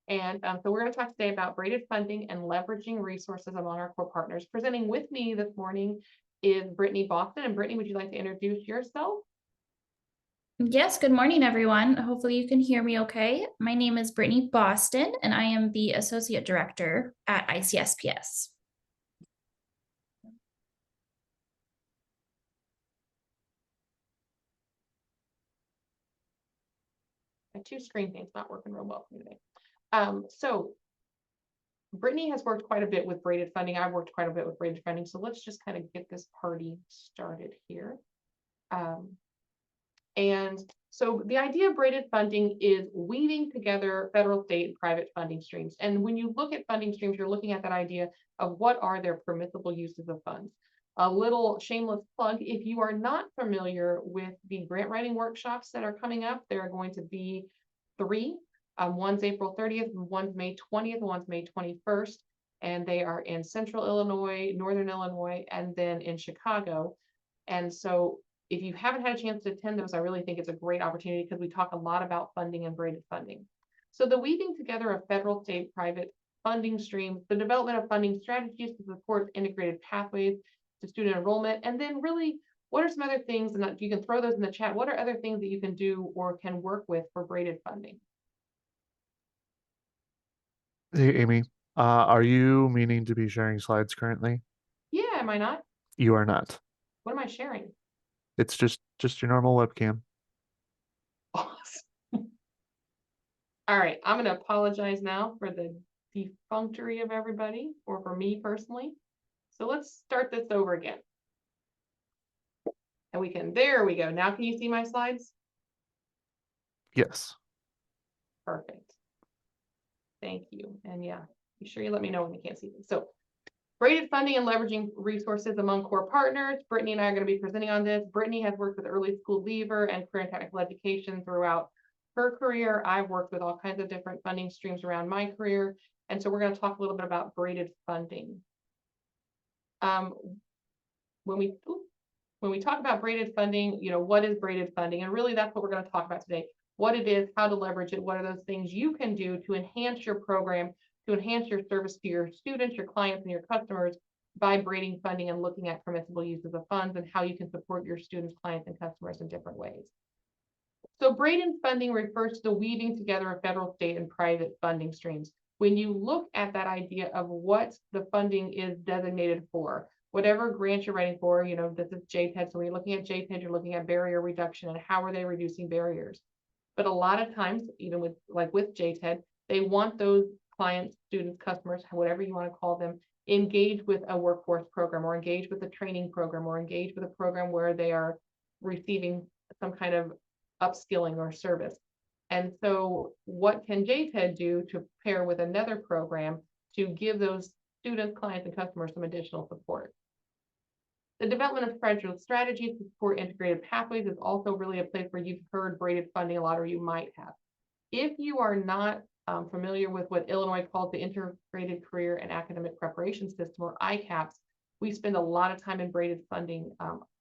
And so we're going to talk today about braided funding and leveraging resources among our core partners. Presenting with me this morning is Brittany Boston. And Brittany, would you like to introduce yourself? Yes, good morning, everyone. Hopefully you can hear me okay. My name is Brittany Boston, and I am the Associate Director at ICSPS. My two screen things not working real well for me today. So Brittany has worked quite a bit with braided funding. I've worked quite a bit with braided funding. So let's just kind of get this party started here. And so the idea of braided funding is weaving together federal, state, and private funding streams. And when you look at funding streams, you're looking at that idea of what are their permissible uses of funds. A little shameless plug, if you are not familiar with the grant writing workshops that are coming up, there are going to be three. One's April 30th, one's May 20th, one's May 21st, and they are in Central Illinois, Northern Illinois, and then in Chicago. And so if you haven't had a chance to attend those, I really think it's a great opportunity because we talk a lot about funding and braided funding. So the weaving together of federal, state, private funding streams, the development of funding strategies to support integrated pathways to student enrollment, and then really, what are some other things, and you can throw those in the chat, what are other things that you can do or can work with for braided funding? Hey, Amy, are you meaning to be sharing slides currently? Yeah, am I not? You are not. What am I sharing? It's just your normal webcam. Awesome. All right, I'm going to apologize now for the defunctory of everybody, or for me personally. So let's start this over again. And there we go. Now can you see my slides? Yes. Perfect. Thank you. And yeah, be sure you let me know when you can't see them. So braided funding and leveraging resources among core partners. Brittany and I are going to be presenting on this. Brittany has worked with early school leaver and career and technical education throughout her career. I've worked with all kinds of different funding streams around my career. And so we're going to talk a little bit about braided funding. When we talk about braided funding, what is braided funding? And really that's what we're going to talk about today. What it is, how to leverage it, what are those things you can do to enhance your program, to enhance your service to your students, your clients, and your customers by braiding funding and looking at permissible uses of funds and how you can support your students, clients, and customers in different ways. So braided funding refers to the weaving together of federal, state, and private funding streams. When you look at that idea of what the funding is designated for, whatever grant you're writing for, this is JTED. So when you're looking at JTED, you're looking at barrier reduction and how are they reducing barriers. But a lot of times, even with JTED, they want those clients, students, customers, whatever you want to call them, engage with a workforce program or engage with a training program or engage with a program where they are receiving some kind of upskilling or service. And so what can JTED do to pair with another program to give those students, clients, and customers some additional support? The development of fragile strategies to support integrated pathways is also really a place where you've heard braided funding a lot, or you might have. If you are not familiar with what Illinois calls the Integrated Career and Academic Preparation System, or ICAPS, we spend a lot of time in braided funding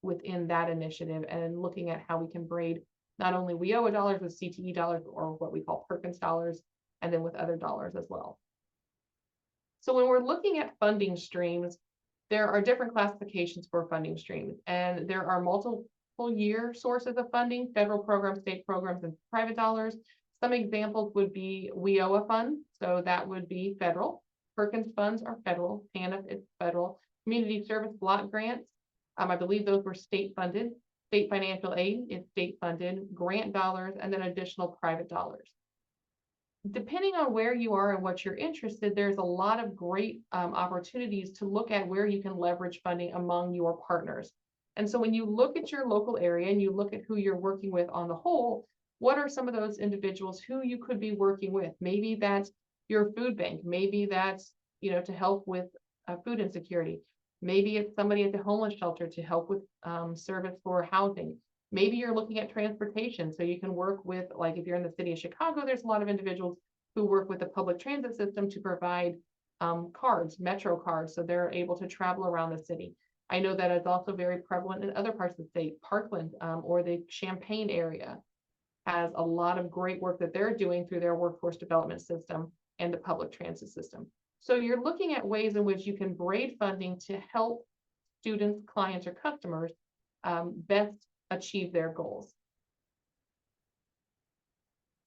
within that initiative and looking at how we can braid not only WIOA dollars with CTE dollars, or what we call Perkins dollars, and then with other dollars as well. So when we're looking at funding streams, there are different classifications for funding streams, and there are multiple year sources of funding, federal programs, state programs, and private dollars. Some examples would be WIOA funds, so that would be federal. Perkins funds are federal. TANF is federal. Community service block grants, I believe those were state funded. State financial aid is state funded, grant dollars, and then additional private dollars. Depending on where you are and what you're interested, there's a lot of great opportunities to look at where you can leverage funding among your partners. And so when you look at your local area and you look at who you're working with on the whole, what are some of those individuals who you could be working with? Maybe that's your food bank. Maybe that's, to help with food insecurity. Maybe it's somebody at the homeless shelter to help with service for housing. Maybe you're looking at transportation, so you can work with, like if you're in the city of Chicago, there's a lot of individuals who work with the public transit system to provide cards, Metro cards, so they're able to travel around the city. I know that it's also very prevalent in other parts of the state. Parkland or the Champaign area has a lot of great work that they're doing through their workforce development system and the public transit system. So you're looking at ways in which you can braid funding to help students, clients, or customers best achieve their goals.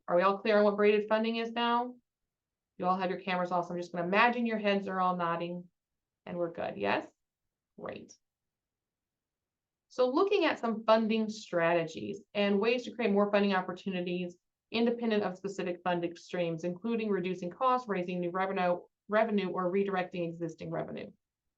Are we all clear on what braided funding is now? You all have your cameras off, so I'm just going to imagine your heads are all nodding and we're good. Yes? Great. So looking at some funding strategies and ways to create more funding opportunities independent of specific funding streams, including reducing costs, raising new revenue, or redirecting existing revenue.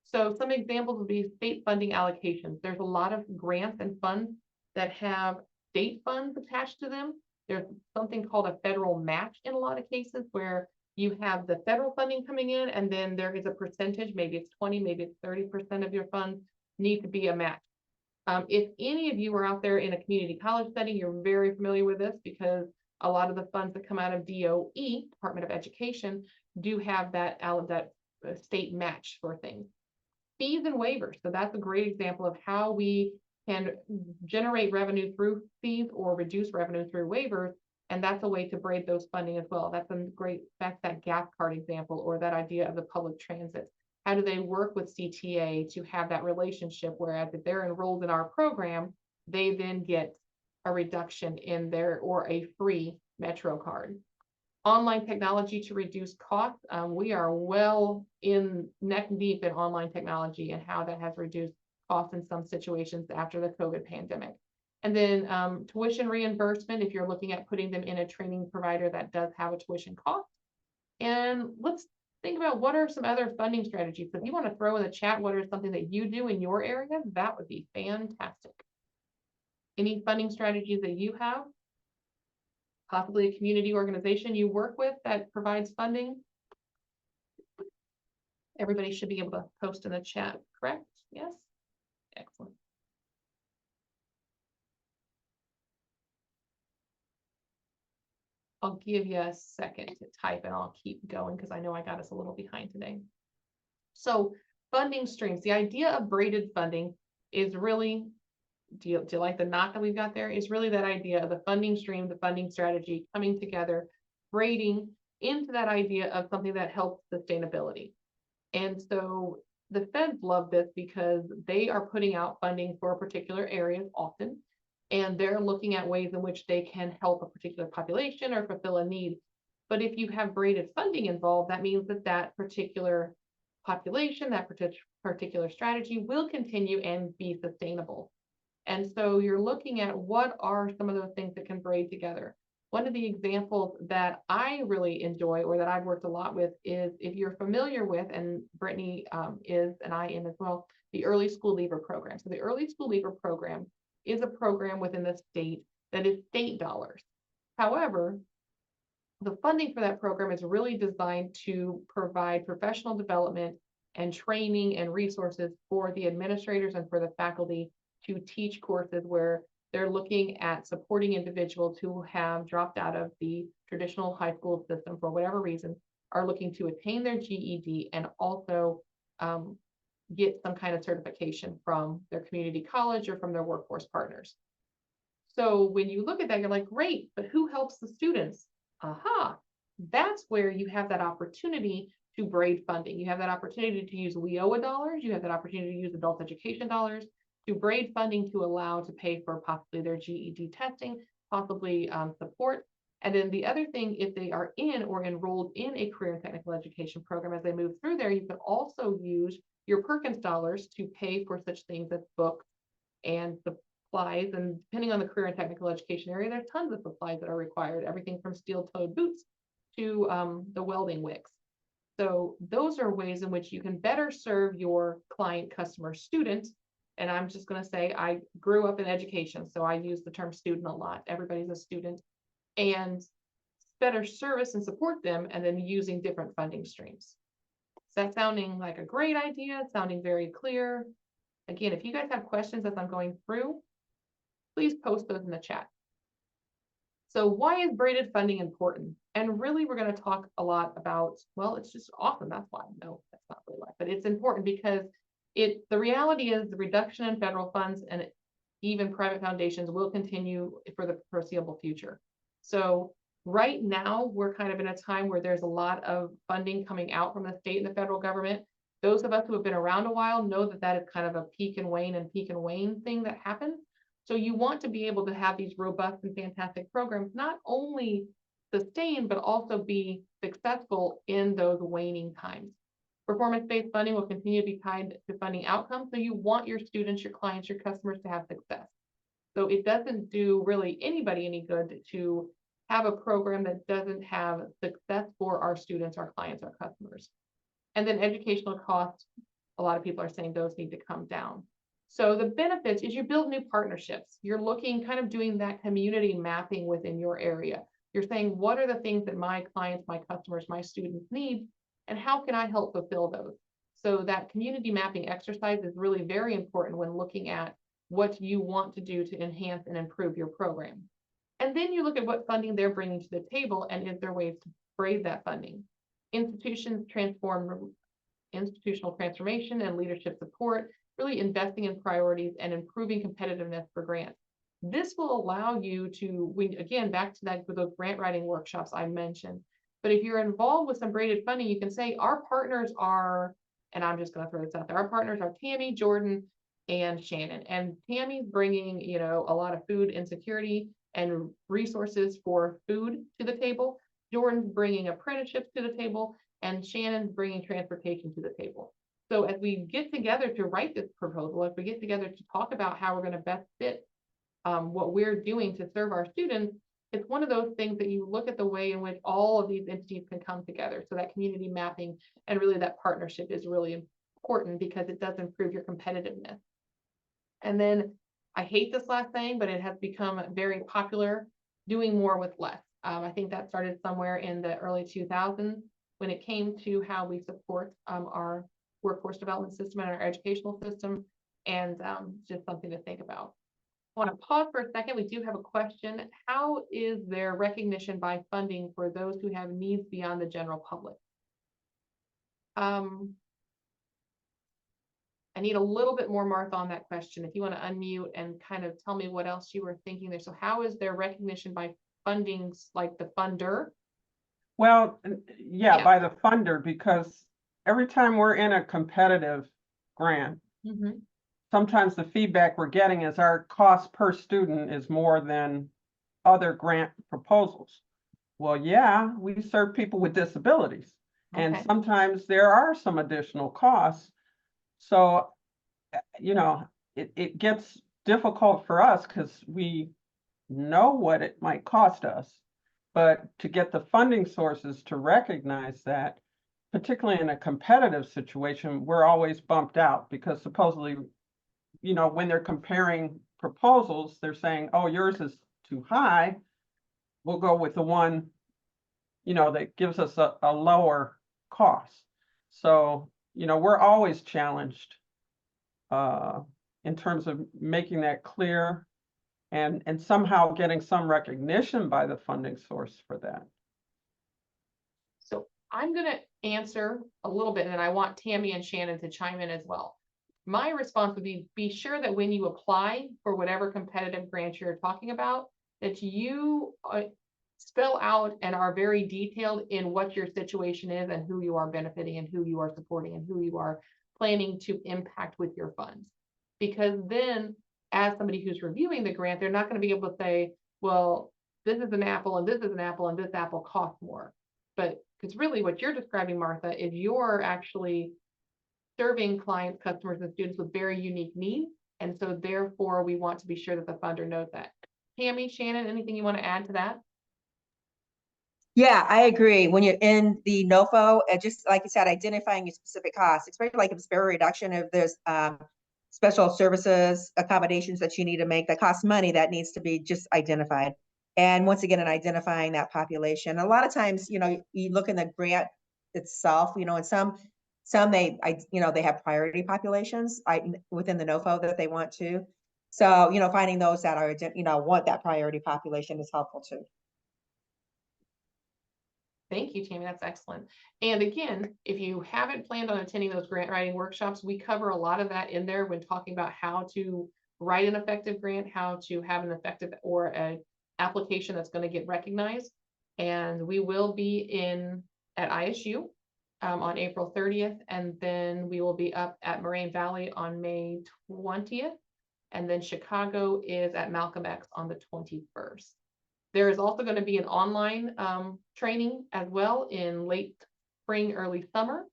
So some examples would be state funding allocations. There's a lot of grants and funds that have state funds attached to them. There's something called a federal match in a lot of cases where you have the federal funding coming in, and then there is a percentage, maybe it's 20, maybe it's 30% of your funds need to be a match. If any of you are out there in a community college setting, you're very familiar with this because a lot of the funds that come out of DOE, Department of Education, do have that state match for things. Fees and waivers. So that's a great example of how we can generate revenue through fees or reduce revenue through waivers. And that's a way to braid those funding as well. That's that gas card example, or that idea of the public transit. How do they work with CTA to have that relationship? Whereas if they're enrolled in our program, they then get a reduction in their or a free Metro card. Online technology to reduce costs. We are well in neck deep in online technology and how that has reduced costs in some situations after the COVID pandemic. And then tuition reimbursement, if you're looking at putting them in a training provider that does have a tuition cost. And let's think about what are some other funding strategies. So if you want to throw in the chat what are something that you do in your area, that would be fantastic. Any funding strategies that you have? Possibly a community organization you work with that provides funding? Everybody should be able to post in the chat, correct? Yes? Excellent. I'll give you a second to type and I'll keep going because I know I got us a little behind today. So funding streams, the idea of braided funding is really, do you like the knot that we've got there? Is really that idea of the funding stream, the funding strategy coming together, braiding into that idea of something that helps sustainability. And so the feds love this because they are putting out funding for a particular area often, and they're looking at ways in which they can help a particular population or fulfill a need. But if you have braided funding involved, that means that that particular population, that particular strategy will continue and be sustainable. And so you're looking at what are some of those things that can braid together. One of the examples that I really enjoy, or that I've worked a lot with, is if you're familiar with, and Brittany is, and I am as well, the Early School Leaver Program. So the Early School Leaver Program is a program within the state that is state dollars. However, the funding for that program is really designed to provide professional development and training and resources for the administrators and for the faculty to teach courses where they're looking at supporting individuals who have dropped out of the traditional high school system for whatever reason, are looking to attain their GED and also get some kind of certification from their community college or from their workforce partners. So when you look at that, you're like, great, but who helps the students? Aha, that's where you have that opportunity to braid funding. You have that opportunity to use WIOA dollars. You have that opportunity to use adult education dollars to braid funding to allow to pay for possibly their GED testing, possibly support. And then the other thing, if they are in or enrolled in a career and technical education program, as they move through there, you can also use your Perkins dollars to pay for such things as books and supplies. And depending on the career and technical education area, there's tons of supplies that are required, everything from steel-toed boots to the welding wicks. So those are ways in which you can better serve your client, customer, student. And I'm just going to say, I grew up in education, so I use the term student a lot. Everybody's a student. And better service and support them, and then using different funding streams. Is that sounding like a great idea? Sounding very clear? Again, if you guys have questions as I'm going through, please post those in the chat. So why is braided funding important? And really, we're going to talk a lot about, well, it's just awesome. That's why. No, that's not really why. But it's important because the reality is the reduction in federal funds and even private foundations will continue for the foreseeable future. So Right now, we're kind of in a time where there's a lot of funding coming out from the state and the federal government. Those of us who have been around a while know that that is kind of a peak and wane thing that happens. So you want to be able to have these robust and fantastic programs, not only sustain, but also be successful in those waning times. Performance-based funding will continue to be tied to funding outcomes. So you want your students, your clients, your customers to have success. So it doesn't do really anybody any good to have a program that doesn't have success for our students, our clients, our customers. And then educational costs, a lot of people are saying those need to come down. So the benefits is you build new partnerships. You're looking, kind of doing that community mapping within your area. You're saying, what are the things that my clients, my customers, my students need, and how can I help fulfill those? So that community mapping exercise is really very important when looking at what you want to do to enhance and improve your program. And then you look at what funding they're bringing to the table, and is there ways to raise that funding? Institutions transform institutional transformation and leadership support, really investing in priorities and improving competitiveness for grants. This will allow you to, again, back to that with those grant writing workshops I mentioned. But if you're involved with some braided funding, you can say our partners are, and I'm just going to throw this out there, our partners are Tammy, Jordan, and Shannon. And Tammy's bringing, you know, a lot of food insecurity and resources for food to the table. Jordan's bringing apprenticeships to the table, and Shannon's bringing transportation to the table. So as we get together to write this proposal, as we get together to talk about how we're going to best fit what we're doing to serve our students, it's one of those things that you look at the way in which all of these entities can come together. So that community mapping and really that partnership is really important because it does improve your competitiveness. And then I hate this last thing, but it has become very popular, doing more with less. I think that started somewhere in the early 2000s when it came to how we support our workforce development system and our educational system, and just something to think about. I want to pause for a second. We do have a question. How is there recognition by funding for those who have needs beyond the general public? I need a little bit more, Martha, on that question. If you want to unmute and kind of tell me what else you were thinking there. So how is there recognition by fundings like the funder? Well, yeah, Yeah. by the funder, because every time we're in a competitive grant, sometimes the feedback we're getting is our cost per student is more than other grant proposals. Well, yeah, we serve people with disabilities, and Okay. sometimes there are some additional costs. So, you know, it gets difficult for us because we know what it might cost us. But to get the funding sources to recognize that, particularly in a competitive situation, we're always bumped out because supposedly, you know, when they're comparing proposals, they're saying, oh, yours is too high. We'll go with the one, you know, that gives us a lower cost. So, you know, we're always challenged in terms of making that clear and somehow getting some recognition by the funding source for that. So I'm going to answer a little bit, and then I want Tammy and Shannon to chime in as well. My response would be sure that when you apply for whatever competitive grant you're talking about, that you spell out and are very detailed in what your situation is and who you are benefiting and who you are supporting and who you are planning to impact with your funds. Because then as somebody who's reviewing the grant, they're not going to be able to say, well, this is an apple and this is an apple and this apple costs more. But because really what you're describing, Martha, is you're actually serving clients, customers, and students with very unique needs. And so therefore, we want to be sure that the funder knows that. Tammy, Shannon, anything you want to add to that? Yeah, I agree. When you're in the NOFO, just like you said, identifying your specific costs, especially like if it's barrier reduction, if there's special services, accommodations that you need to make that cost money, that needs to be just identified. And once again, in identifying that population, a lot of times, you know, you look in the grant itself, you know, and some they have priority populations within the NOFO that they want to. So, you know, finding those that are, you know, want that priority population is helpful too. Thank you, Tammy. That's excellent. And again, if you haven't planned on attending those grant writing workshops, we cover a lot of that in there when talking about how to write an effective grant, how to have an effective or an application that's going to get recognized. And we will be at ISU on April 30th, and then we will be up at Moraine Valley on May 20th. And then Chicago is at Malcolm X on the 21st. There is also going to be an online training as well in late spring, early summer.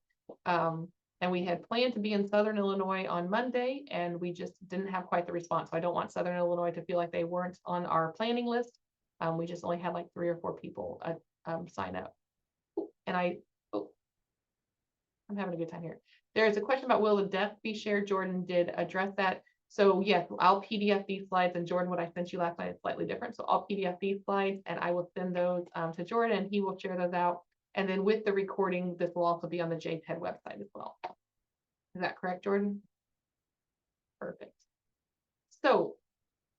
And we had planned to be in Southern Illinois on Monday, and we just didn't have quite the response. So I don't want Southern Illinois to feel like they weren't on our planning list. We just only had like 3 or 4 people sign up. And I'm having a good time here. There's a question about will the deck be shared? Jordan did address that. So yes, I'll PDF these slides, and Jordan, what I sent you last night is slightly different. So I'll PDF these slides and I will send those to Jordan, and he will share those out. And then with the recording, this will also be on the JTED website as well. Is that correct, Jordan? Perfect. So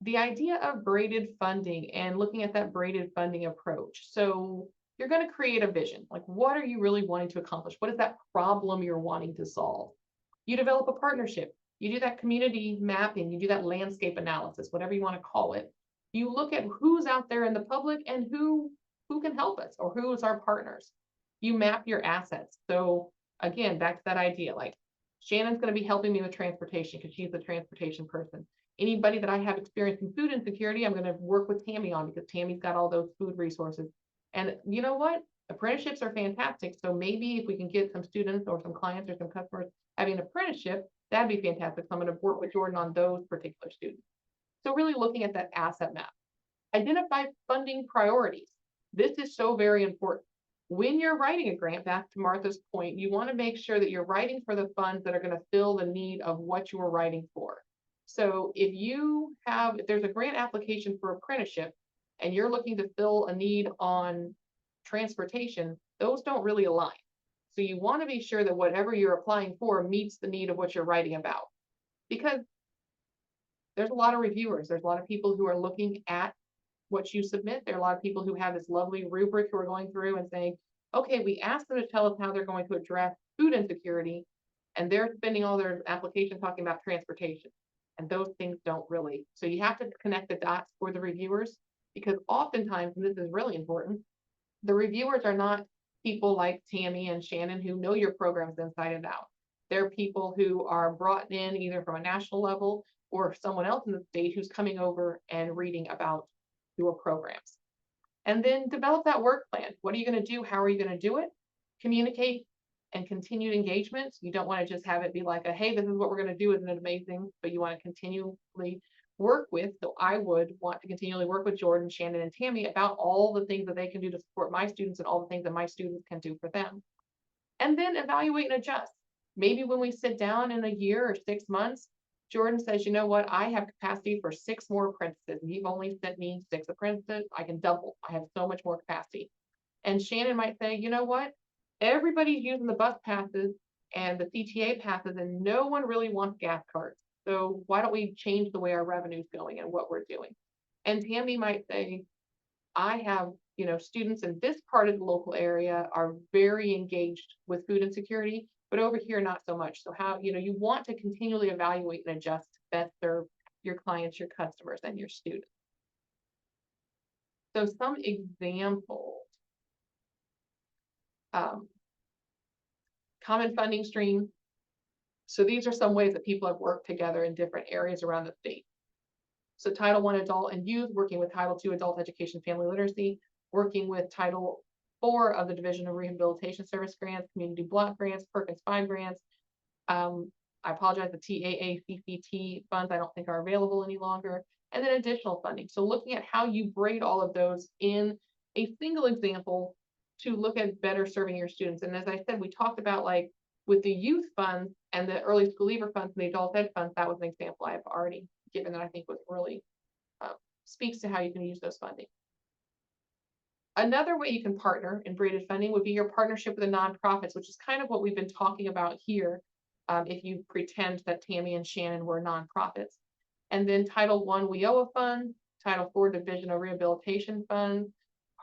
the idea of braided funding and looking at that braided funding approach. So you're going to create a vision. Like, what are you really wanting to accomplish? What is that problem you're wanting to solve? You develop a partnership. You do that community mapping. You do that landscape analysis, whatever you want to call it. You look at who's out there in the public and who can help us, or who is our partners. You map your assets. So again, back to that idea, like Shannon's going to be helping me with transportation because she's the transportation person. Anybody that I have experience in food insecurity, I'm going to work with Tammy on, because Tammy's got all those food resources. And you know what? Apprenticeships are fantastic. So maybe if we can get some students or some clients or some customers having an apprenticeship, that'd be fantastic. So I'm going to work with Jordan on those particular students. So really looking at that asset map. Identify funding priorities. This is so very important. When you're writing a grant, back to Martha's point, you want to make sure that you're writing for the funds that are going to fill the need of what you are writing for. So if there's a grant application for apprenticeship and you're looking to fill a need on transportation, those don't really align. So you want to be sure that whatever you're applying for meets the need of what you're writing about. Because there's a lot of reviewers, there's a lot of people who are looking at what you submit. There are a lot of people who have this lovely rubric who are going through and saying, okay, we asked them to tell us how they're going to address food insecurity, and they're spending all their application talking about transportation. And those things don't really. So you have to connect the dots for the reviewers, because oftentimes, and this is really important, the reviewers are not people like Tammy and Shannon who know your programs inside and out. They're people who are brought in either from a national level or someone else in the state who's coming over and reading about your programs. And then develop that work plan. What are you going to do? How are you going to do it? Communicate and continued engagement. You don't want to just have it be like hey, this is what we're going to do, isn't it amazing? But you want to continually work with. So I would want to continually work with Jordan, Shannon, and Tammy about all the things that they can do to support my students and all the things that my students can do for them. And then evaluate and adjust. Maybe when we sit down in a year or 6 months, Jordan says, you know what, I have capacity for 6 more apprentices. You've only sent me 6 apprentices. I can double. I have so much more capacity. And Shannon might say, you know what, everybody's using the bus passes and the CTA passes, and no one really wants gas cards. So why don't we change the way our revenue is going and what we're doing? And Tammy might say, I have, students in this part of the local area are very engaged with food insecurity, but over here, not so much. So how, you want to continually evaluate and adjust to best serve your clients, your customers, and your students. So some examples. Common funding stream. So these are some ways that people have worked together in different areas around the state. So Title I Adult and Youth, working with Title II Adult Education Family Literacy, working with Title IV of the Division of Rehabilitation Service grants, Community Block grants, Perkins 5 grants. I apologize, the TAACCT funds I don't think are available any longer. And then additional funding. So looking at how you braid all of those in a single example to look at better serving your students. And as I said, we talked about like with the youth funds and the early school leaver funds and the adult ed funds, that was an example I've already given that I think was really speaks to how you can use those funding. Another way you can partner in braided funding would be your partnership with the nonprofits, which is kind of what we've been talking about here. If you pretend that Tammy and Shannon were nonprofits. And then Title I WIOA funds, Title IV Division of Rehabilitation funds,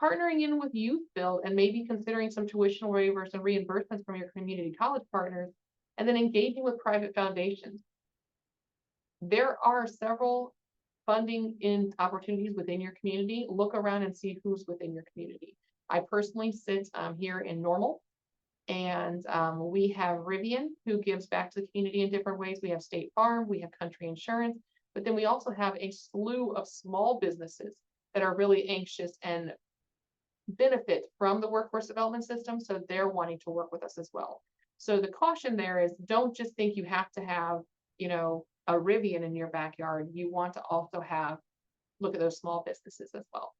partnering in with Youth Build and maybe considering some tuition waivers and reimbursements from your community college partners, and then engaging with private foundations. There are several funding in opportunities within your community. Look around and see who's within your community. I personally sit here in Normal. And we have Rivian, who gives back to the community in different ways. We have State Farm, we have Country Insurance, but then we also have a slew of small businesses that are really anxious and benefit from the workforce development system. So they're wanting to work with us as well. So the caution there is don't just think you have to have, you know, a Rivian in your backyard. You want to also have, look at those small businesses as well.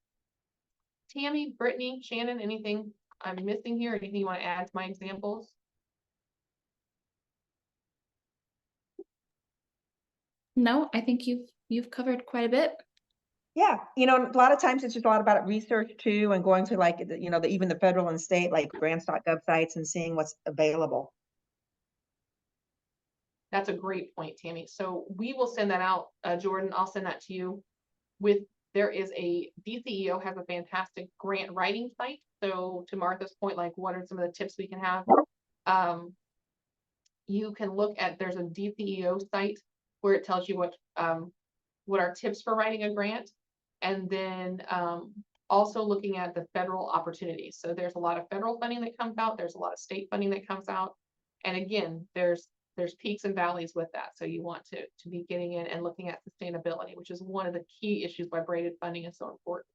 Tammy, Brittany, Shannon, anything I'm missing here? Anything you want to add to my examples? No, I think you've covered quite a bit. Yeah, you know, a lot of times it's just a lot about research too, and going to like, you know, even the federal and state, like grants.gov sites and seeing what's available. That's a great point, Tammy. So we will send that out, Jordan. I'll send that to you. There is a DCEO has a fantastic grant writing site. So to Martha's point, like what are some of the tips we can have? You can look at, there's a DCEO site where it tells you what are tips for writing a grant, and then also looking at the federal opportunities. So there's a lot of federal funding that comes out. There's a lot of state funding that comes out, and again, there's peaks and valleys with that. So you want to be getting in and looking at sustainability, which is one of the key issues why braided funding is so important.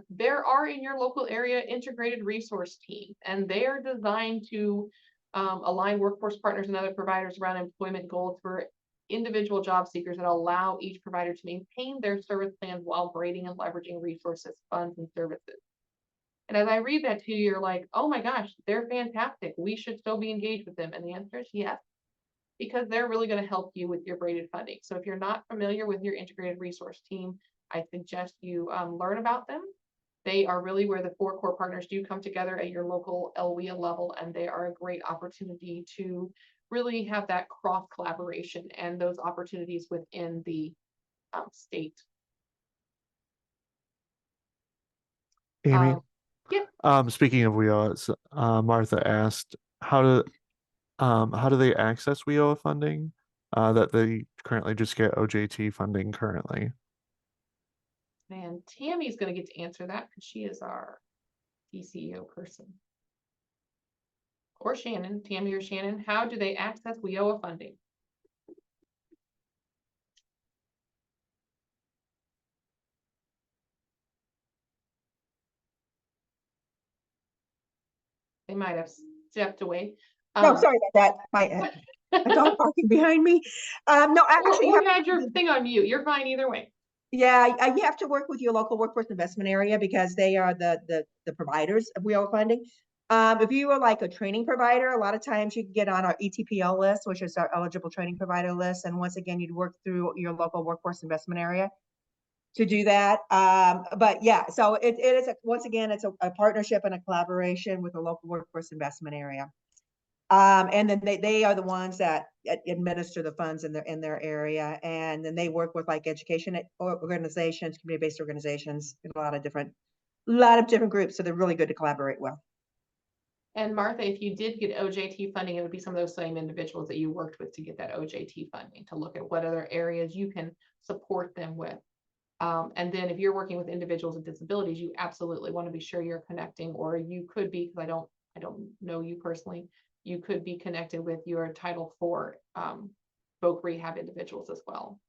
There are in your local area integrated resource teams, and they are designed to align workforce partners and other providers around employment goals for individual job seekers that allow each provider to maintain their service plans while braiding and leveraging resources, funds, and services. And as I read that to you, you're like, oh my gosh, they're fantastic. We should still be engaged with them. And the answer is yes, because they're really going to help you with your braided funding. So if you're not familiar with your integrated resource team, I suggest you learn about them. They are really where the 4 core partners do come together at your local LWIA level, and they are a great opportunity to really have that cross collaboration and those opportunities within the state. Amy, Yeah. Speaking of WIOA, Martha asked, how do they access WIOA funding? That they currently just get OJT funding currently. And Tammy's going to get to answer that because she is our DCEO person. Or Shannon, Tammy or Shannon, how do they access WIOA funding? They might have stepped away. No, sorry about that. My dog barking behind me. No, actually, you had your thing on mute. You're fine either way. yeah, you have to work with your local workforce investment area because they are the providers of WIOA funding. If you are like a training provider, a lot of times you can get on our ETPL list, which is our eligible training provider list. And once again, you'd work through your local workforce investment area to do that. But yeah, so it is, once again, it's a partnership and a collaboration with the local workforce investment area. And then they are the ones that administer the funds in their area, and then they work with like education organizations, community-based organizations, a lot of different groups. So they're really good to collaborate with. And Martha, if you did get OJT funding, it would be some of those same individuals that you worked with to get that OJT funding, to look at what other areas you can support them with. And then if you're working with individuals with disabilities, you absolutely want to be sure you're connecting, or you could be, because I don't know you personally, you could be connected with your Title IV voc rehab individuals as well.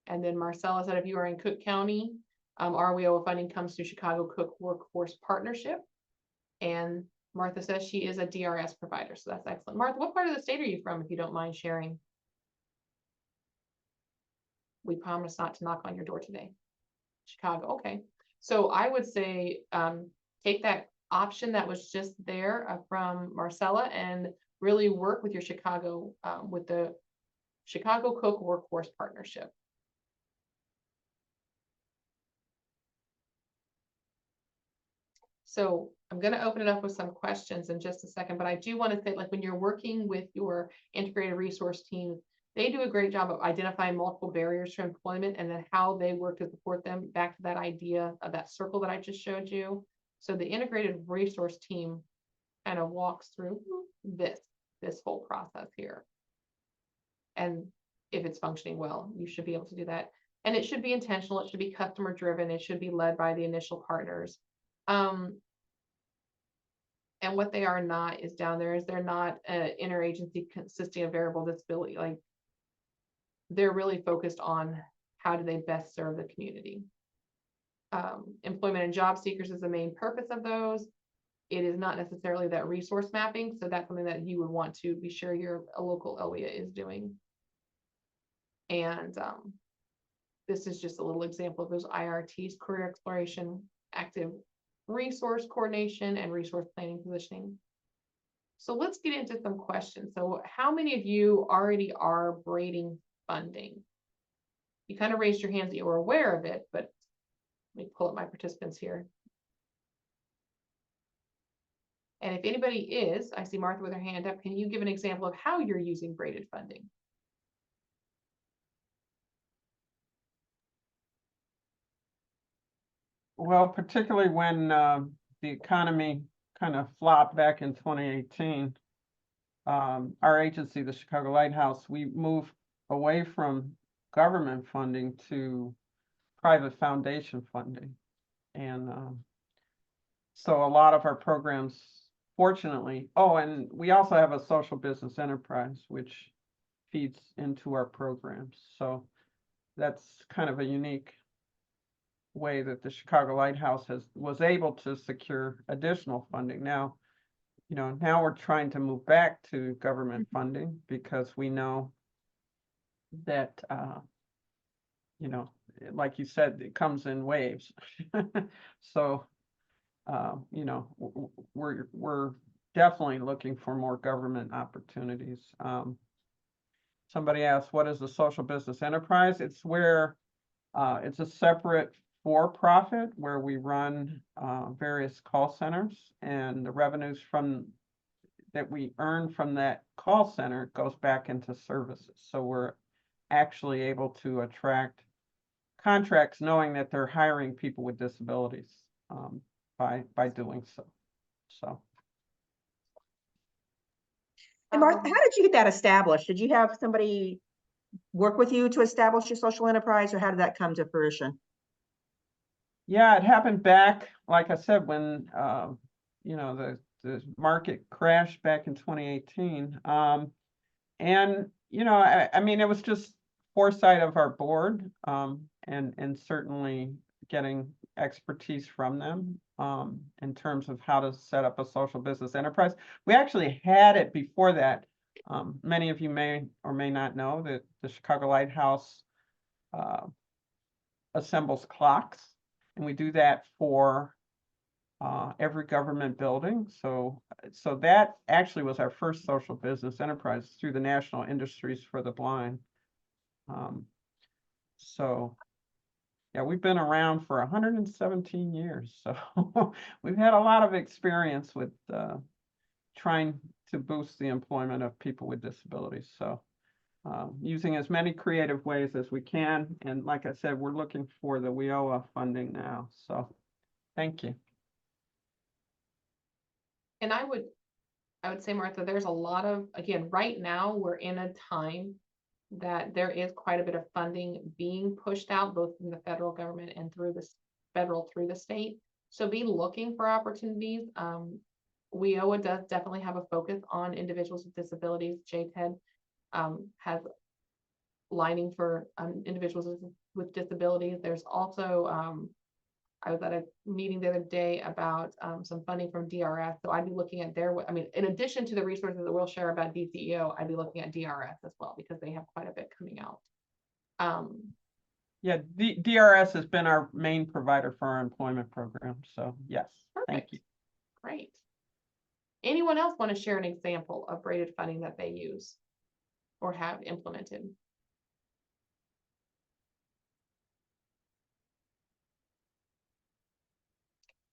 And then Marcella said, if you are in Cook County, our WIOA funding comes through Chicago Cook Workforce Partnership. And Martha says she is a DRS provider, so that's excellent. Martha, what part of the state are you from, if you don't mind sharing? We promise not to knock on your door today. Chicago, okay. So I would say take that option that was just there from Marcella and really work with your Chicago, with the Chicago Cook Workforce Partnership. So I'm going to open it up with some questions in just a second, but I do want to say, like, when you're working with your integrated resource team, they do a great job of identifying multiple barriers to employment and then how they work to support them, back to that idea of that circle that I just showed you. So the integrated resource team kind of walks through this whole process here. And if it's functioning well, you should be able to do that. And it should be intentional, it should be customer driven, it should be led by the initial partners. And what they are not is down there is they're not an interagency consisting of variable disability. Like, they're really focused on how do they best serve the community. Employment and job seekers is the main purpose of those. It is not necessarily that resource mapping, so that's something that you would want to be sure your local OEA is doing. And this is just a little example of those IRTs: career exploration, active resource coordination, and resource planning positioning. So let's get into some questions. So how many of you already are braiding funding? You kind of raised your hands that you were aware of it, but let me pull up my participants here. And if anybody is, I see Martha with her hand up, can you give an example of how you're using braided funding? Well, particularly when the economy kind of flopped back in 2018, our agency, the Chicago Lighthouse, we moved away from government funding to private foundation funding. And so a lot of our programs, fortunately, oh, and we also have a social business enterprise, which feeds into our programs. So that's kind of a unique way that the Chicago Lighthouse was able to secure additional funding. Now, now we're trying to move back to government funding because we know that, like you said, it comes in waves. So, we're definitely looking for more government opportunities. Somebody asked, what is a social business enterprise? It's where it's a separate for-profit where we run various call centers, and the revenues that we earn from that call center goes back into services. So we're actually able to attract contracts knowing that they're hiring people with disabilities by doing so. And Martha, how did you get that established? Did you have somebody work with you to establish your social enterprise, or how did that come to fruition? Yeah, it happened back, like I said, when the market crashed back in 2018. And I mean, it was just foresight of our board, and certainly getting expertise from them in terms of how to set up a social business enterprise. We actually had it before that. Many of you may or may not know that the Chicago Lighthouse assembles clocks, and we do that for every government building. So that actually was our first social business enterprise through the National Industries for the Blind. So yeah, we've been around for 117 years. So we've had a lot of experience with trying to boost the employment of people with disabilities. So using as many creative ways as we can. And like I said, we're looking for the WIOA funding now. So thank you. And I would say, Martha, there's a lot of, again, right now we're in a time that there is quite a bit of funding being pushed out, both from the federal government and through the state. So be looking for opportunities. WIOA does definitely have a focus on individuals with disabilities. JTED has lining for individuals with disabilities. There's also, I was at a meeting the other day about some funding from DRS. So I'd be looking at in addition to the resources that we'll share about DCEO, I'd be looking at DRS as well, because they have quite a bit coming out. Yeah, DRS has been our main provider for our employment program. So yes, perfect. Thank you. Great. Anyone else want to share an example of braided funding that they use or have implemented?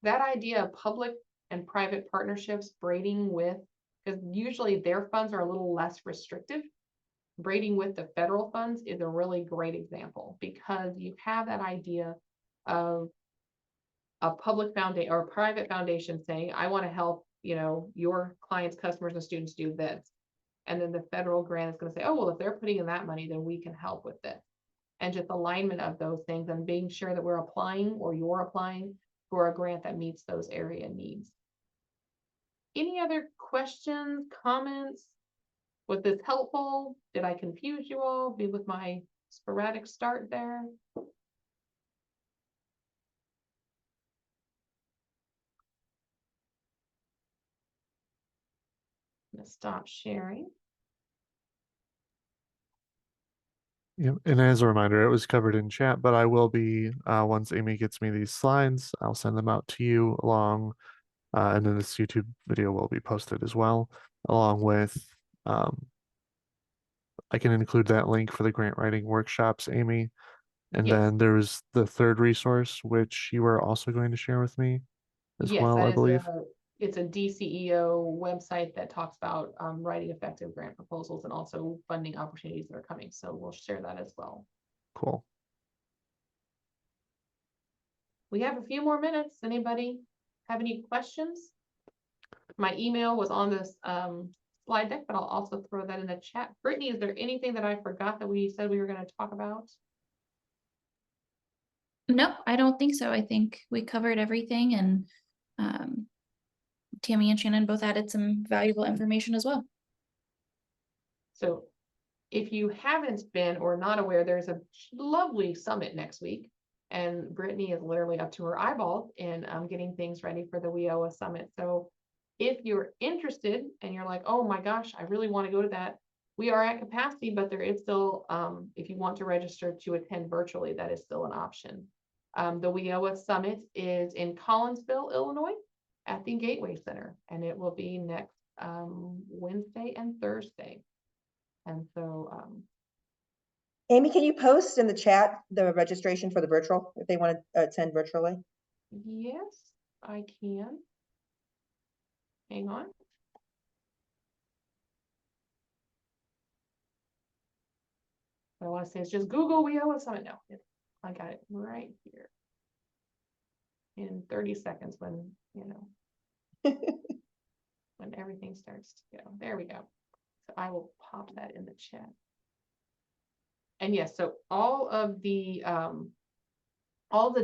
That idea of public and private partnerships, braiding with, because usually their funds are a little less restrictive. Braiding with the federal funds is a really great example, because you have that idea of a public foundation or a private foundation saying, I want to help, your clients, customers, and students do this. And then the federal grant is going to say, oh, well, if they're putting in that money, then we can help with this. and just alignment of those things and being sure that we're applying or you're applying for a grant that meets those area needs. Any other questions, comments? Was this helpful? Did I confuse you all? Be with my sporadic start there? I'm gonna stop sharing. Yeah, and as a reminder, it was covered in chat, but I will be, once Amy gets me these slides, I'll send them out to you along, and then this YouTube video will be posted as well, along with, I can include that link for the grant writing workshops, Amy. And Yes. then there's the third resource, which you are also going to share with me as Yes, well, that I is believe. it's a DCEO website that talks about writing effective grant proposals and also funding opportunities that are coming. So we'll share that as well. Cool. We have a few more minutes. Anybody have any questions? My email was on this slide deck, but I'll also throw that in the chat. Brittany, is there anything that I forgot that we said we were going to talk about? No, I don't think so. I think we covered everything, and Tammy and Shannon both added some valuable information as well. So if you haven't been or not aware, there's a lovely summit next week. And Brittany is literally up to her eyeballs in getting things ready for the WIOA summit. So if you're interested and you're like, oh my gosh, I really want to go to that, we are at capacity, but there is still, if you want to register to attend virtually, that is still an option. The WIOA summit is in Collinsville, Illinois, at the Gateway Center, and it will be next Wednesday and Thursday. And so, Amy, can you post in the chat the registration for the virtual, if they want to attend virtually? yes, I can. Hang on. What I want to say is just Google WIOA Summit. No, I got it right here. In 30 seconds when, you know, when everything starts to go. There we go. So I will pop that in the chat. And yes, so all the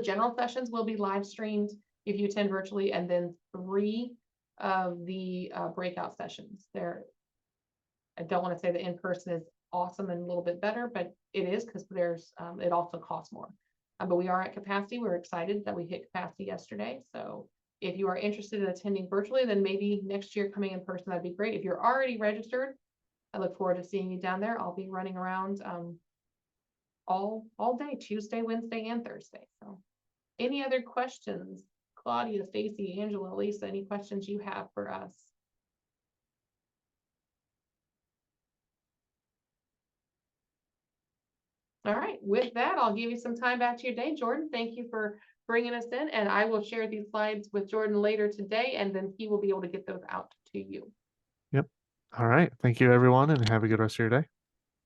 general sessions will be live streamed if you attend virtually, and then 3 of the breakout sessions there. I don't want to say that in-person is awesome and a little bit better, but it is, because there's it also costs more. But we are at capacity. We're excited that we hit capacity yesterday. So if you are interested in attending virtually, then maybe next year coming in person, that'd be great. If you're already registered, I look forward to seeing you down there. I'll be running around all day, Tuesday, Wednesday, and Thursday. So any other questions? Claudia, Stacy, Angela, Lisa, any questions you have for us? All right, with that, I'll give you some time back to your day. Jordan, thank you for bringing us in, and I will share these slides with Jordan later today, and then he will be able to get those out to you. Yep. All right. Thank you, everyone, and have a good rest of your day.